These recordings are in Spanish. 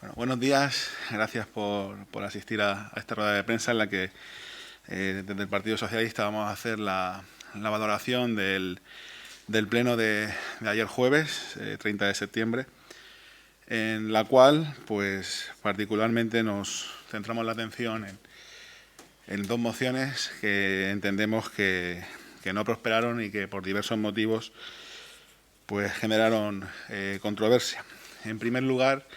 Bueno, buenos días, gracias por asistir a esta rueda de prensa en la que desde el Partido Socialista vamos a hacer la valoración del pleno de ayer jueves, 30 de septiembre, en la cual pues particularmente nos centramos la atención en dos mociones que entendemos que no prosperaron y que por diversos motivos pues generaron controversia. En primer lugar,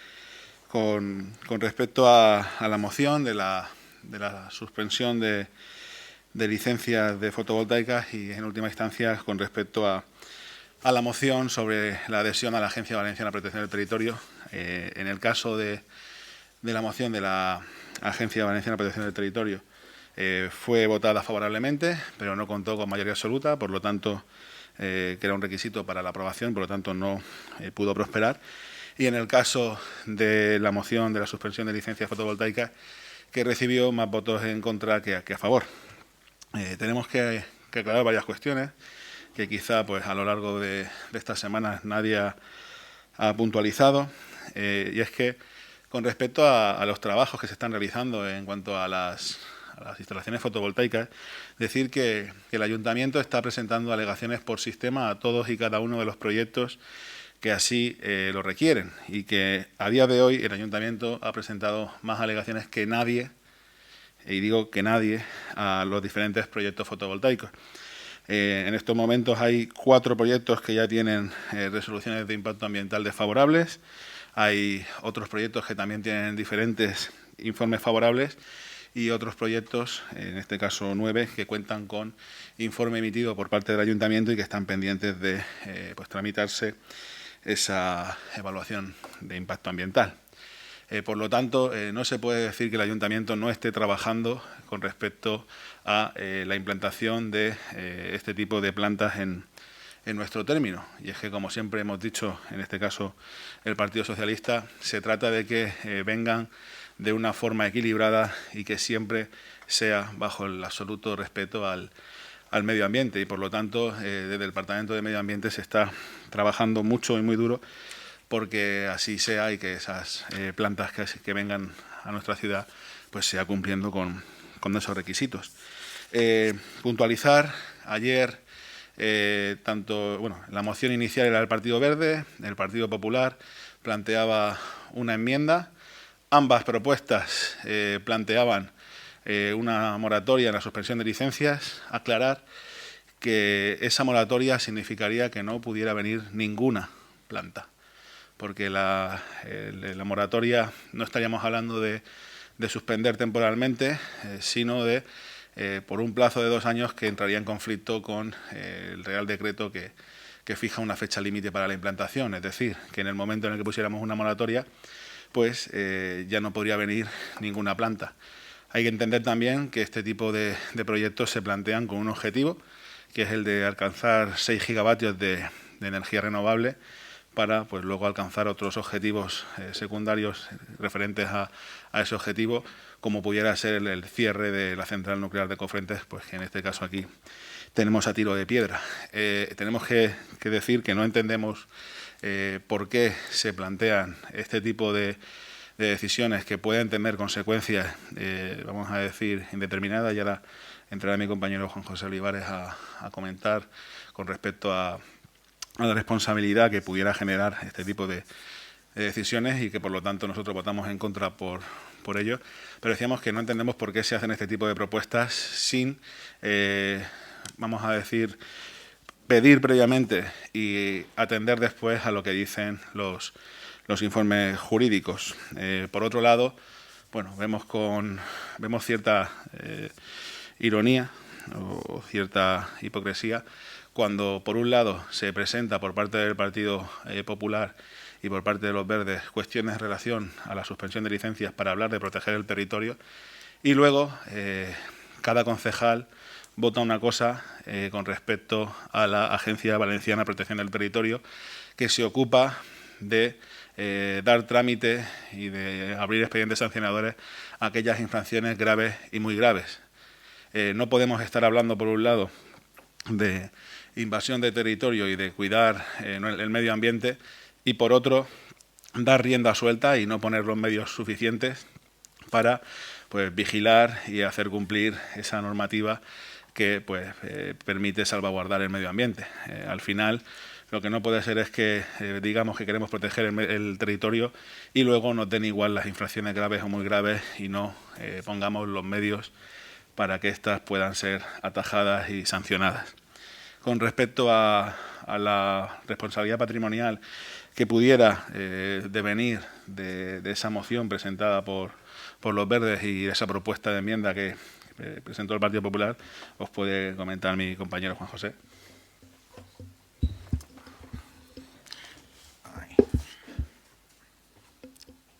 con respecto a la moción de la suspensión de licencias de fotovoltaicas y, en última instancia, con respecto a la moción sobre la adhesión a la Agencia Valenciana de Protección del Territorio. En el caso de la moción de la Agencia Valenciana de Protección del Territorio, fue votada favorablemente, pero no contó con mayoría absoluta, por lo tanto, que era un requisito para la aprobación, por lo tanto no pudo prosperar. Y en el caso de la moción de la suspensión de licencias fotovoltaicas, que recibió más votos en contra que a favor. Tenemos que aclarar varias cuestiones que quizá pues a lo largo de estas semanas nadie ha puntualizado, y es que con respecto a los trabajos que se están realizando en cuanto a las instalaciones fotovoltaicas, decir que el Ayuntamiento está presentando alegaciones por sistema a todos y cada uno de los proyectos que así lo requieren, y que a día de hoy el Ayuntamiento ha presentado más alegaciones que nadie, y digo que nadie, a los diferentes proyectos fotovoltaicos. En estos momentos hay 4 proyectos que ya tienen resoluciones de impacto ambiental desfavorables, hay otros proyectos que también tienen diferentes informes favorables y otros proyectos, en este caso 9, que cuentan con informe emitido por parte del Ayuntamiento y que están pendientes de pues tramitarse esa evaluación de impacto ambiental. Por lo tanto, no se puede decir que el Ayuntamiento no esté trabajando con respecto a la implantación de este tipo de plantas en nuestro término. Y es que, como siempre hemos dicho, en este caso el Partido Socialista, se trata de que vengan de una forma equilibrada y que siempre sea bajo el absoluto respeto al medio ambiente, y por lo tanto desde el Departamento de Medio Ambiente se está trabajando mucho y muy duro porque así sea y que esas plantas que vengan a nuestra ciudad pues sea cumpliendo con esos requisitos. Puntualizar, ayer la moción inicial era del Partido Verde, el Partido Popular planteaba una enmienda, ambas propuestas planteaban una moratoria en la suspensión de licencias. Aclarar que esa moratoria significaría que no pudiera venir ninguna planta, porque la moratoria no estaríamos hablando de suspender temporalmente, sino de por un plazo de 2 años que entraría en conflicto con el Real Decreto que fija una fecha límite para la implantación. Es decir, que en el momento en el que pusiéramos una moratoria, pues ya no podría venir ninguna planta. Hay que entender también que este tipo de proyectos se plantean con un objetivo, que es el de alcanzar 6 gigavatios de energía renovable para pues luego alcanzar otros objetivos secundarios referentes a ese objetivo, como pudiera ser el cierre de la central nuclear de Cofrentes, pues que en este caso aquí tenemos a tiro de piedra. Tenemos que decir que no entendemos por qué se plantean este tipo de decisiones que pueden tener consecuencias, vamos a decir, indeterminadas. Y ahora entrará mi compañero Juan José Olivares a comentar con respecto a la responsabilidad que pudiera generar este tipo de decisiones, y que por lo tanto nosotros votamos en contra por ello. Pero decíamos que no entendemos por qué se hacen este tipo de propuestas sin, vamos a decir, pedir previamente y atender después a lo que dicen los informes jurídicos. Por otro lado, bueno, vemos cierta ironía o cierta hipocresía cuando, por un lado, se presenta por parte del Partido Popular y por parte de los Verdes cuestiones en relación a la suspensión de licencias para hablar de proteger el territorio, y luego cada concejal vota una cosa con respecto a la Agencia Valenciana de Protección del Territorio, que se ocupa de dar trámite y de abrir expedientes sancionadores a aquellas infracciones graves y muy graves. No podemos estar hablando, por un lado, de invasión de territorio y de cuidar el medio ambiente, y por otro, dar rienda suelta y no poner los medios suficientes para pues vigilar y hacer cumplir esa normativa que pues permite salvaguardar el medio ambiente. Al final, lo que no puede ser es que digamos que queremos proteger el territorio y luego nos den igual las infracciones graves o muy graves y no pongamos los medios para que éstas puedan ser atajadas y sancionadas. Con respecto a la responsabilidad patrimonial que pudiera devenir de esa moción presentada por los Verdes y de esa propuesta de enmienda que presentó el Partido Popular, os puede comentar mi compañero Juan José.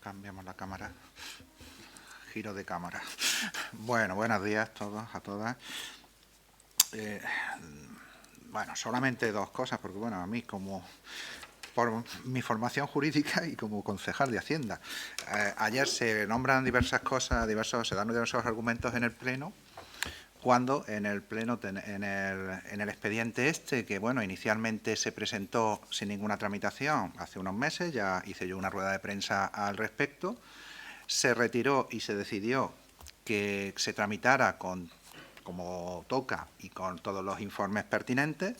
Cambiamos la cámara. Giro de cámara. Bueno, buenos días a todas. Bueno, solamente dos cosas, porque bueno, a mí como por mi formación jurídica y como concejal de Hacienda, ayer se nombran se dan diversos argumentos en el Pleno, cuando en el Pleno, en el expediente que bueno, inicialmente se presentó sin ninguna tramitación hace unos meses, ya hice yo una rueda de prensa al respecto, se retiró y se decidió que se tramitara como toca y con todos los informes pertinentes.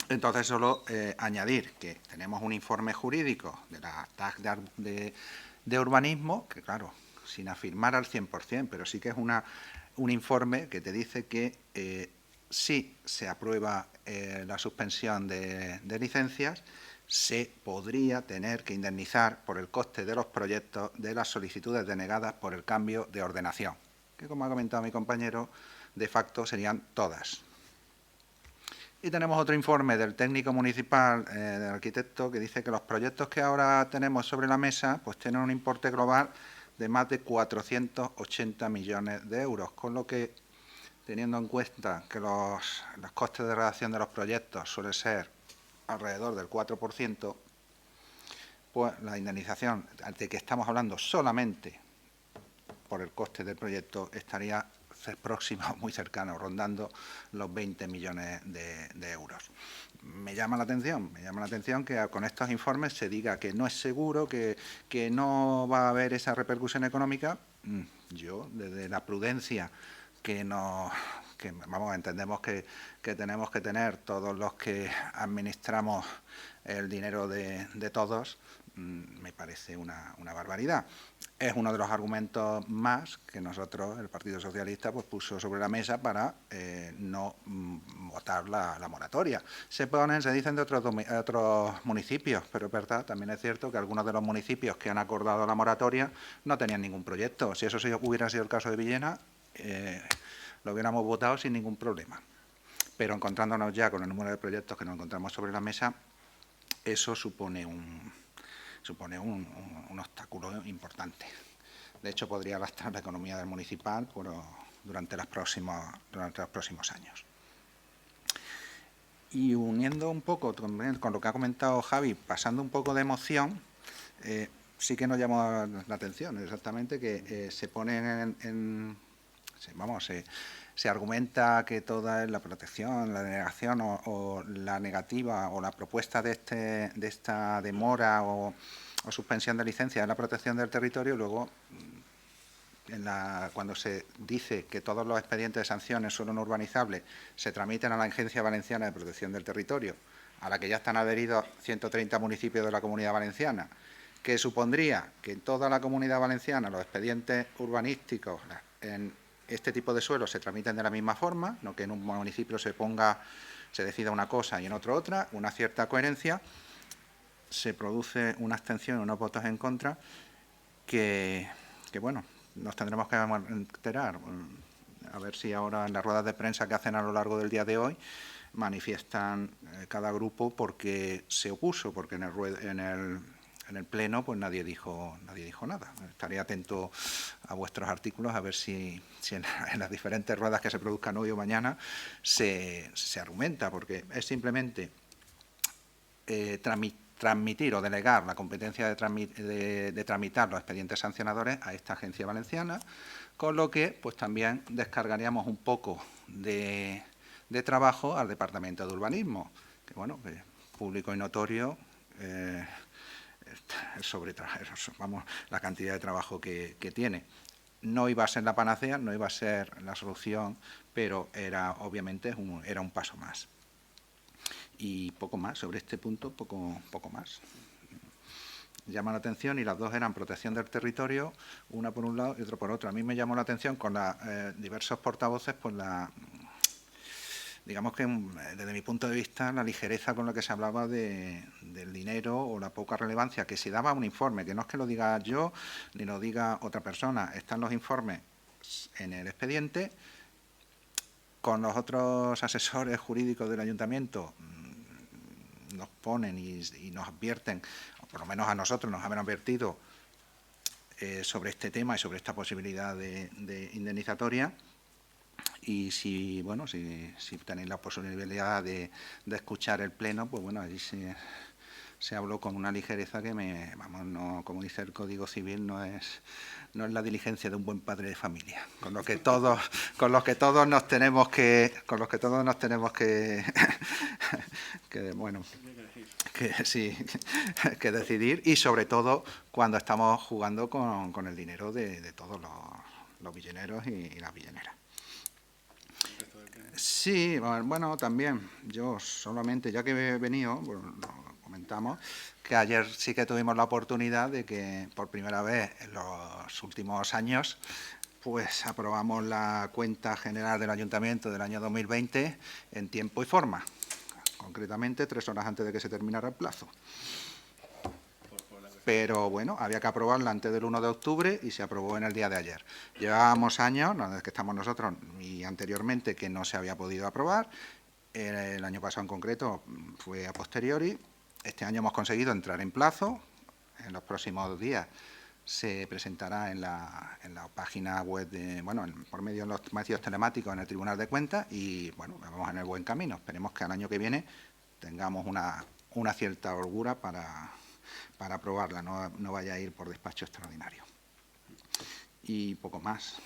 Entonces, solo añadir que tenemos un informe jurídico de la TAC de urbanismo, que claro, sin afirmar al 100%, pero sí que es un informe que te dice que si se aprueba la suspensión de licencias, se podría tener que indemnizar por el coste de los proyectos de las solicitudes denegadas por el cambio de ordenación, que como ha comentado mi compañero, de facto serían todas. Y tenemos otro informe del técnico municipal, del arquitecto, que dice que los proyectos que ahora tenemos sobre la mesa pues tienen un importe global de más de 480 millones de euros, con lo que, teniendo en cuenta que los costes de redacción de los proyectos suele ser alrededor del 4%, pues la indemnización de que estamos hablando solamente por el coste del proyecto estaría próximo, muy cercano, rondando los 20 millones de euros. Me llama la atención que con estos informes se diga que no es seguro, que no va a haber esa repercusión económica. Yo, desde la prudencia entendemos que tenemos que tener todos los que administramos el dinero de todos, me parece una barbaridad. Es uno de los argumentos más que nosotros, el Partido Socialista, pues puso sobre la mesa para no votar la moratoria. Se dicen de otros municipios, pero es verdad, también es cierto que algunos de los municipios que han acordado la moratoria no tenían ningún proyecto. Si eso hubiera sido el caso de Villena, lo hubiéramos votado sin ningún problema. Pero encontrándonos ya con el número de proyectos que nos encontramos sobre la mesa, eso supone un obstáculo importante. De hecho, podría lastrar la economía del municipal durante los próximos años. Y uniendo un poco con lo que ha comentado Javi, pasando un poco de emoción, sí que nos llamó la atención exactamente que se ponen se argumenta que toda la protección, la denegación o la negativa o la propuesta de esta demora o suspensión de licencia de la protección del territorio, luego cuando se dice que todos los expedientes de sanciones son no urbanizables se tramiten a la Agencia Valenciana de Protección del Territorio, a la que ya están adheridos 130 municipios de la Comunidad Valenciana, que supondría que en toda la Comunidad Valenciana los expedientes urbanísticos en este tipo de suelos se tramiten de la misma forma, no que en un municipio se decida una cosa y en otro otra, una cierta coherencia, se produce una abstención y unos votos en contra que bueno, nos tendremos que enterar, a ver si ahora en las ruedas de prensa que hacen a lo largo del día de hoy manifiestan cada grupo porque se opuso, porque en el Pleno pues nadie dijo nada. Estaré atento a vuestros artículos a ver si en las diferentes ruedas que se produzcan hoy o mañana se argumenta, porque es simplemente transmitir o delegar la competencia de tramitar los expedientes sancionadores a esta agencia valenciana, con lo que pues también descargaríamos un poco de trabajo al Departamento de Urbanismo, que bueno, público y notorio, vamos, la cantidad de trabajo que tiene. No iba a ser la panacea, no iba a ser la solución, pero obviamente era un paso más. Y poco más, sobre este punto, poco más. Llama la atención, y las dos eran protección del territorio, una por un lado y otra por otro. A mí me llamó la atención con diversos portavoces, pues digamos que desde mi punto de vista, la ligereza con la que se hablaba del dinero o la poca relevancia que se daba a un informe, que no es que lo diga yo ni lo diga otra persona, están los informes en el expediente, con los otros asesores jurídicos del ayuntamiento nos ponen y nos advierten, o por lo menos a nosotros nos han advertido sobre este tema y sobre esta posibilidad de indemnizatoria. Y si tenéis la posibilidad de escuchar el pleno, pues bueno, allí se habló con una ligereza que no, como dice el Código Civil, no es la diligencia de un buen padre de familia, con lo que todos nos tenemos que que decidir, y sobre todo cuando estamos jugando con el dinero de todos los villeneros y las villeneras. Sí, bueno, también yo solamente, ya que he venido, bueno, lo comentamos, que ayer sí que tuvimos la oportunidad de que por primera vez en los últimos años pues aprobamos la cuenta general del Ayuntamiento del año 2020 en tiempo y forma, concretamente 3 horas antes de que se terminara el plazo. Pero bueno, había que aprobarla antes del 1 de octubre y se aprobó en el día de ayer. Llevábamos años, desde que estamos nosotros y anteriormente, que no se había podido aprobar. El año pasado en concreto fue a posteriori. Este año hemos conseguido entrar en plazo. En los próximos días se presentará en la página web, por medio de los medios telemáticos en el Tribunal de Cuentas, y bueno, vamos en el buen camino. Esperemos que al año que viene tengamos una cierta holgura para aprobarla, no vaya a ir por despacho extraordinario. Y poco más.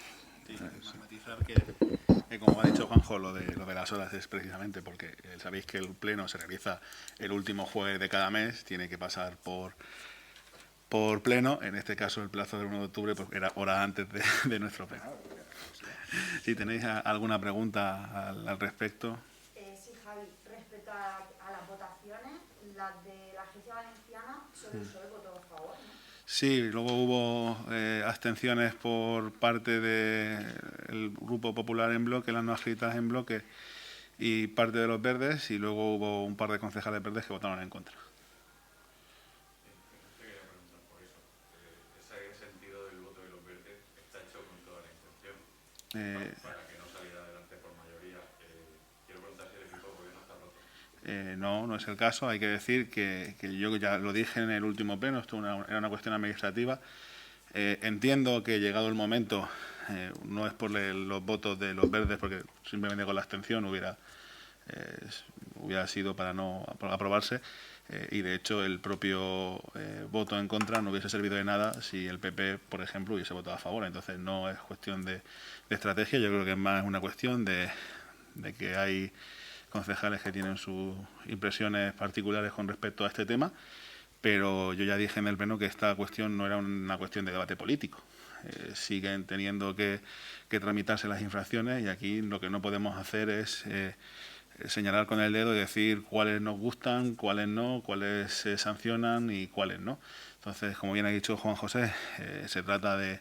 Sí, matizar que como ha dicho Juanjo, lo de las horas es precisamente porque sabéis que el pleno se realiza el último jueves de cada mes, tiene que pasar por pleno. En este caso el plazo del 1 de octubre pues, era hora antes de nuestro pleno. Si tenéis alguna pregunta al respecto. Sí, Javi, respecto a las votaciones, las de la Agencia Valenciana, solo el PSOE votó a favor, ¿no? Sí, luego hubo abstenciones por parte del Grupo Popular en bloque, las no adscritas en bloque, y parte de los verdes, y luego hubo un par de concejales verdes que votaron en contra. Para que no saliera adelante por mayoría. Quiero preguntar si el equipo de gobierno está roto. No es el caso. Hay que decir que yo ya lo dije en el último pleno, esto era una cuestión administrativa. Entiendo que llegado el momento, no es por los votos de los verdes, porque simplemente con la abstención hubiera sido para no aprobarse, y de hecho el propio voto en contra no hubiese servido de nada si el PP, por ejemplo, hubiese votado a favor. Entonces no es cuestión de estrategia, yo creo que es más una cuestión de que hay concejales que tienen sus impresiones particulares con respecto a este tema, pero yo ya dije en el pleno que esta cuestión no era una cuestión de debate político. Siguen teniendo que tramitarse las infracciones, y aquí lo que no podemos hacer es señalar con el dedo y decir cuáles nos gustan, cuáles no, cuáles se sancionan y cuáles no. Entonces, como bien ha dicho Juan José, se trata de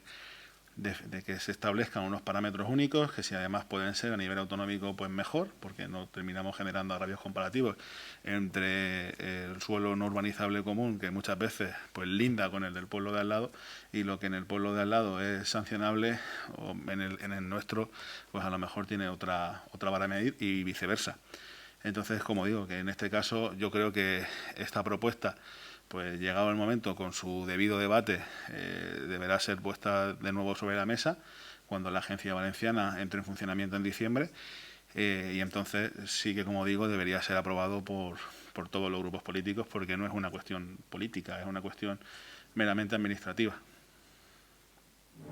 que se establezcan unos parámetros únicos, que si además pueden ser a nivel autonómico, pues mejor, porque no terminamos generando agravios comparativos entre el suelo no urbanizable común, que muchas veces pues linda con el del pueblo de al lado, y lo que en el pueblo de al lado es sancionable, o en el nuestro, pues a lo mejor tiene otra vara a medir, y viceversa. Entonces, como digo, que en este caso yo creo que esta propuesta, pues llegado el momento, con su debido debate, deberá ser puesta de nuevo sobre la mesa cuando la Agencia Valenciana entre en funcionamiento en diciembre, y entonces sí que, como digo, debería ser aprobado por todos los grupos políticos, porque no es una cuestión política, es una cuestión meramente administrativa.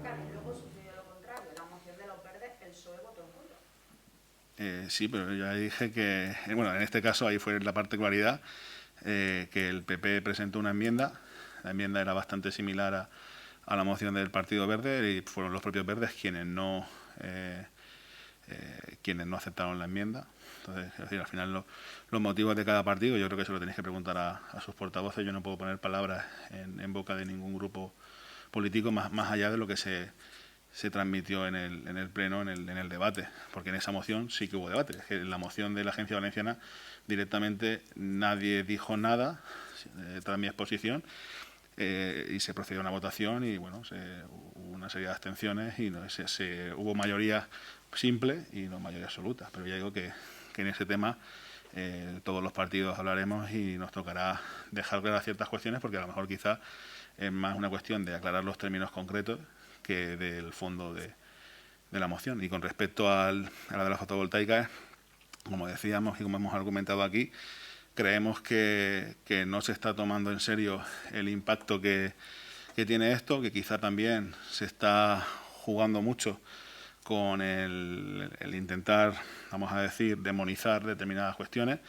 Claro, y luego sucedió lo contrario, la moción de los verdes, el PSOE votó en contra. Sí, pero ya dije que, bueno, en este caso ahí fue la particularidad, que el PP presentó una enmienda la enmienda era bastante similar a la moción del Partido Verde y fueron los propios verdes quienes no aceptaron la enmienda. Entonces, es decir, al final los motivos de cada partido yo creo que se lo tenéis que preguntar a sus portavoces. Yo no puedo poner palabras en boca de ningún grupo político más allá de lo que se transmitió en el pleno, en el debate, porque en esa moción sí que hubo debate. Es que en la moción de la Agencia Valenciana directamente nadie dijo nada tras mi exposición y se procedió a una votación y bueno, hubo una serie de abstenciones y hubo mayoría simple y no mayoría absoluta. Pero ya digo que en ese tema todos los partidos hablaremos y nos tocará dejar claras ciertas cuestiones porque a lo mejor quizá es más una cuestión de aclarar los términos concretos que del fondo de la moción. Y con respecto a la de la fotovoltaica, como decíamos y como hemos argumentado aquí, creemos que no se está tomando en serio el impacto que tiene esto, que quizá también se está jugando mucho con el intentar, vamos a decir, demonizar determinadas cuestiones.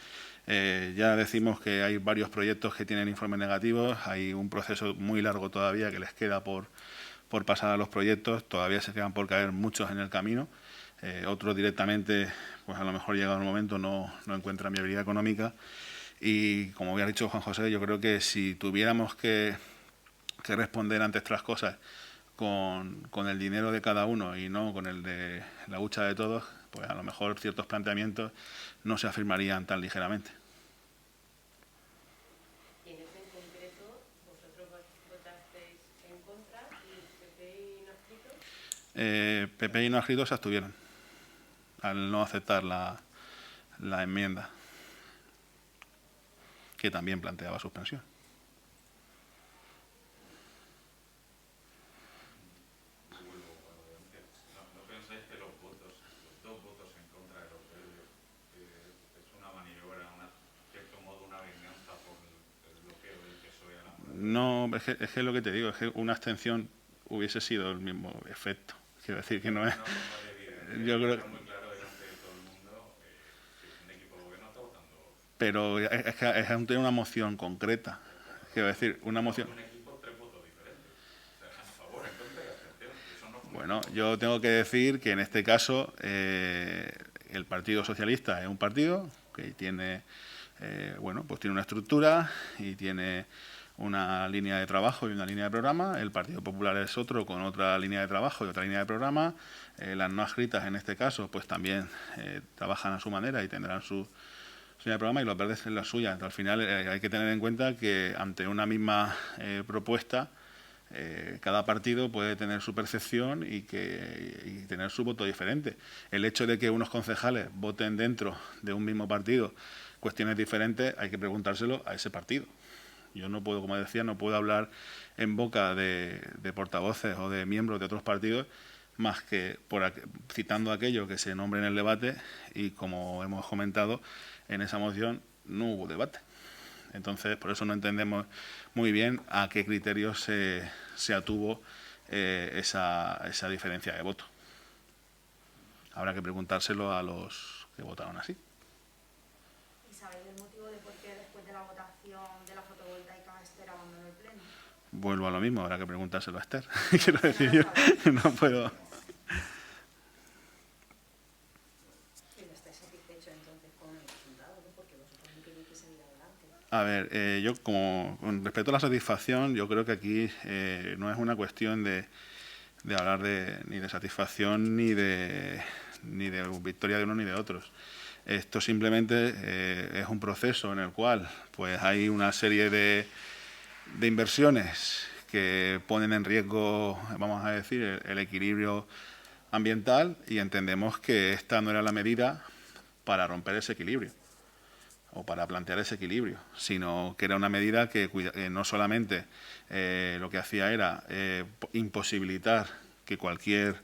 Ya decimos que hay varios proyectos que tienen informes negativos, hay un proceso muy largo todavía que les queda por pasar a los proyectos, todavía se quedan por caer muchos en el camino, otros directamente, pues a lo mejor llegado el momento no encuentran viabilidad económica y como había dicho Juan José, yo creo que si tuviéramos que responder ante estas cosas con el dinero de cada uno y no con el de la hucha de todos, pues a lo mejor ciertos planteamientos no se afirmarían tan ligeramente. Y en este en concreto, ¿vosotros votasteis en contra y PP y no adscritos? PP y no adscritos se abstuvieron al no aceptar la enmienda, que también planteaba suspensión. No, es que es lo que te digo, es que una abstención hubiese sido el mismo efecto. Quiero decir que no es... Yo creo... Pero es que es una moción concreta. Quiero decir, una moción... Bueno, yo tengo que decir que en este caso el Partido Socialista es un partido que tiene, pues tiene una estructura y tiene una línea de trabajo y una línea de programa. El Partido Popular es otro con otra línea de trabajo y otra línea de programa. Las no adscritas en este caso pues también trabajan a su manera y tendrán su línea de programa y los verdes en la suya. Entonces, al final hay que tener en cuenta que ante una misma propuesta cada partido puede tener su percepción y tener su voto diferente. El hecho de que unos concejales voten dentro de un mismo partido cuestiones diferentes hay que preguntárselo a ese partido. Yo no puedo, como decía, no puedo hablar en boca de portavoces o de miembros de otros partidos más que citando aquello que se nombre en el debate y, como hemos comentado, en esa moción no hubo debate. Entonces, por eso no entendemos muy bien a qué criterios se atuvo esa diferencia de voto. Habrá que preguntárselo a los que votaron así. ¿Y sabéis el motivo de por qué después de la votación de la fotovoltaica Esther abandonó el pleno? Vuelvo a lo mismo, habrá que preguntárselo a Esther. Quiero decir, yo no puedo... A ver, yo con respecto a la satisfacción, yo creo que aquí no es una cuestión de hablar ni de satisfacción ni de victoria de uno ni de otros. Esto simplemente es un proceso en el cual pues hay una serie de inversiones que ponen en riesgo, vamos a decir, el equilibrio ambiental y entendemos que esta no era la medida para romper ese equilibrio o para plantear ese equilibrio, sino que era una medida que no solamente lo que hacía era imposibilitar que cualquier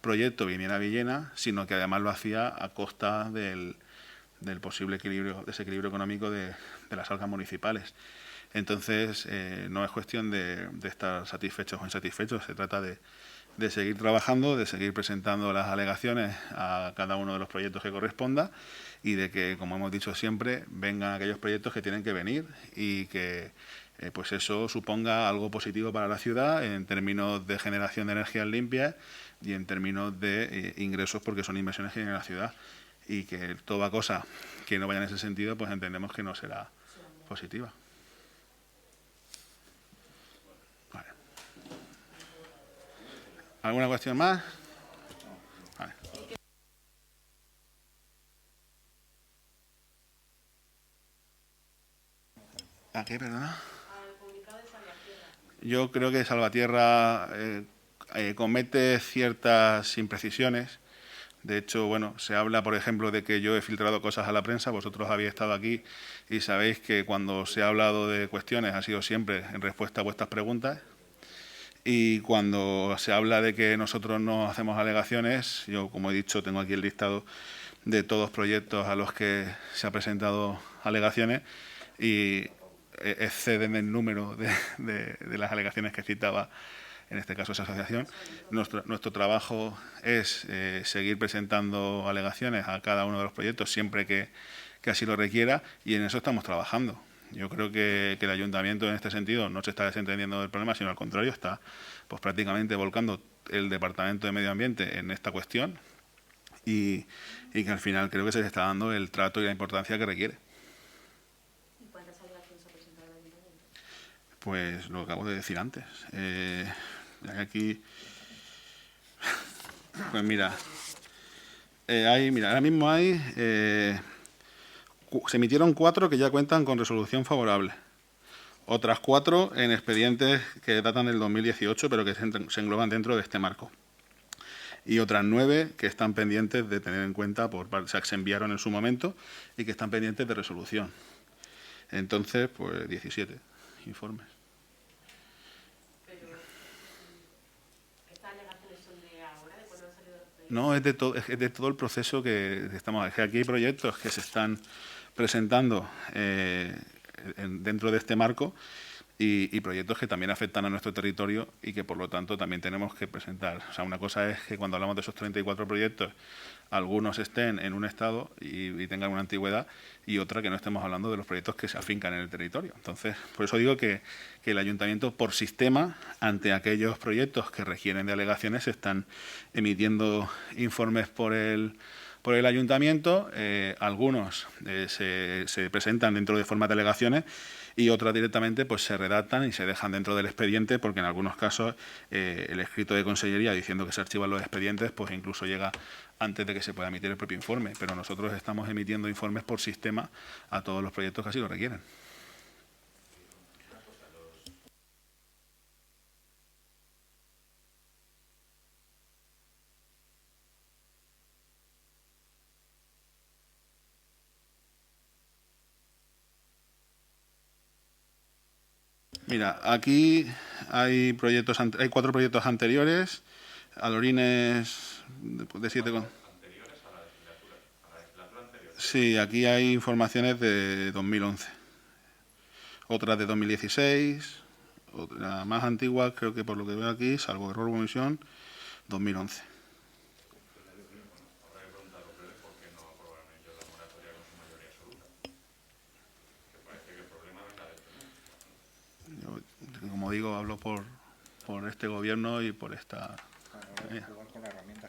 proyecto viniera a Villena, sino que además lo hacía a costa del posible desequilibrio económico de las arcas municipales. Entonces, no es cuestión de estar satisfechos o insatisfechos, se trata de seguir trabajando, de seguir presentando las alegaciones a cada uno de los proyectos que corresponda y de que, como hemos dicho siempre, vengan aquellos proyectos que tienen que venir y que pues eso suponga algo positivo para la ciudad en términos de generación de energías limpias y en términos de ingresos, porque son inversiones que vienen a la ciudad, y que toda cosa que no vaya en ese sentido, pues entendemos que no será positiva. Vale. ¿Alguna cuestión más? Vale. ¿A qué, perdona? Al comunicado de Salvatierra. Yo creo que Salvatierra comete ciertas imprecisiones. De hecho, bueno, se habla, por ejemplo, de que yo he filtrado cosas a la prensa. Vosotros habéis estado aquí y sabéis que cuando se ha hablado de cuestiones ha sido siempre en respuesta a vuestras preguntas. Y cuando se habla de que nosotros no hacemos alegaciones, yo, como he dicho, tengo aquí el listado de todos los proyectos a los que se ha presentado alegaciones y exceden el número de las alegaciones que citaba, en este caso, esa asociación. Nuestro trabajo es seguir presentando alegaciones a cada uno de los proyectos siempre que así lo requiera, y en eso estamos trabajando. Yo creo que el ayuntamiento en este sentido no se está desentendiendo del problema, sino al contrario, está pues prácticamente volcando el Departamento de Medio Ambiente en esta cuestión y que al final creo que se le está dando el trato y la importancia que requiere. ¿Y cuántas alegaciones ha presentado el ayuntamiento? Pues lo acabo de decir antes. Aquí, pues mira, ahora mismo hay, se emitieron 4 que ya cuentan con resolución favorable. Otras 4 en expedientes que datan del 2018, pero que se engloban dentro de este marco. Y otras 9 que están pendientes de tener en cuenta, o sea, que se enviaron en su momento y que están pendientes de resolución. Entonces, pues 17 informes. No, es de todo el proceso que estamos. Es que aquí hay proyectos que se están presentando dentro de este marco y proyectos que también afectan a nuestro territorio y que, por lo tanto, también tenemos que presentar. O sea, una cosa es que cuando hablamos de esos 34 proyectos, algunos estén en un estado y tengan una antigüedad, y otra que no estemos hablando de los proyectos que se afincan en el territorio. Entonces, por eso digo que el ayuntamiento, por sistema, ante aquellos proyectos que requieren de alegaciones, están emitiendo informes por el ayuntamiento. Algunos se presentan dentro de forma de alegaciones y otras directamente pues se redactan y se dejan dentro del expediente, porque en algunos casos el escrito de consellería diciendo que se archivan los expedientes pues incluso llega antes de que se pueda emitir el propio informe, pero nosotros estamos emitiendo informes por sistema a todos los proyectos que así lo requieren. Mira, aquí hay 4 proyectos anteriores, Alorines de 7 con... ¿Anteriores a la legislatura anterior? Sí, aquí hay informaciones de 2011, otras de 2016, otra más antigua, creo que por lo que veo aquí, salvo error o omisión, 2011. Habrá que preguntar a los verdes por qué no aprobaron ellos la moratoria con su mayoría absoluta. Que parece que el problema venga de este. Como digo, hablo por este gobierno y por esta... Igual con la herramienta